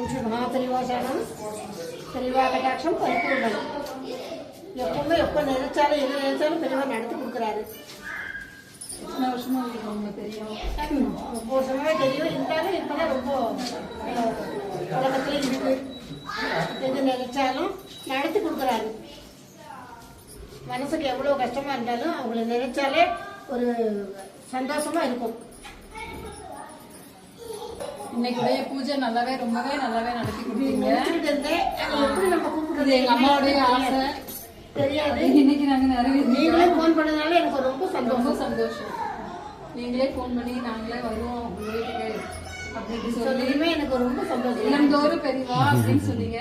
மகாபெரிவா சரணம். பெரியவா கட்டாட்சம் பரிபூர்ணம். எப்பவுமே எப்போ நினைச்சாலும் எது நினைச்சாலும் பெரியவா நடத்தி கொடுக்குறாரு. ரொம்ப வருஷமாவே தெரியும். இருந்தாலும் இப்போதான் ரொம்ப உலகத்துல இருக்கு. எது நினைச்சாலும் நடத்தி கொடுக்குறாரு. மனசுக்கு எவ்வளோ கஷ்டமா இருந்தாலும் அவங்கள நினைச்சாலே ஒரு சந்தோஷமா இருக்கும். இன்னைக்குடைய பூஜை ரொம்பவே நல்லாவே நடத்தி கொடுத்தீங்க. எப்படி நம்ம கூப்பிடுறது எங்க அம்மாவுடைய ஆசை தெரியாது. இன்னைக்கு நாங்க நிறைய நீங்களே போன் பண்ணதுனால எனக்கு ரொம்ப சந்தோஷம். நீங்களே போன் பண்ணி நாங்களே வருவோம் உங்க வீட்டுக்கு அப்படின்னு சொல்லியுமே எனக்கு ரொம்ப சந்தோஷம். தினந்தோறும் பெரியவா அப்படின்னு சொன்னீங்க.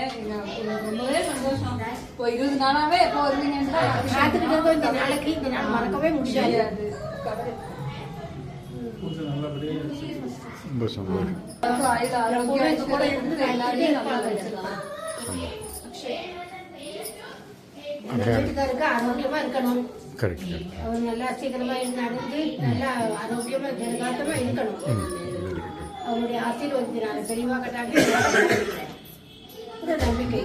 ரொம்பவே சந்தோஷம். இப்போ 20 நாளாவே எப்போ வருவீங்கன்னு காத்துக்கிட்டு இருக்கோம். இந்த நாளைக்கு இந்த நாள் மறக்கவே முடியாது. வீட்டுக்காருக்கு ஆரோக்கியமா இருக்கணும். அவர் நல்லா சீக்கிரமா நடந்து நல்லா ஆரோக்கியமா ஜனகாட்டமா இருக்கணும். அவருடைய ஆசீர்வாதத்தினால பெரியவா கட்டாட்டி நம்பிக்கை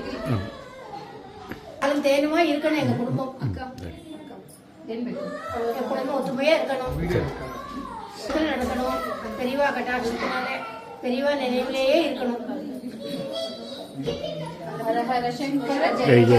அதுவும் தேனுமா இருக்கணும். எங்க குடும்பம் எப்பொழுதுமே ஒத்துமையா இருக்கணும், நடக்கணும். பெரியவா கட்டாட்சத்தினால பெரியவா நினைவிலேயே இருக்கணும். ஹர ஹர சங்கர ஜெய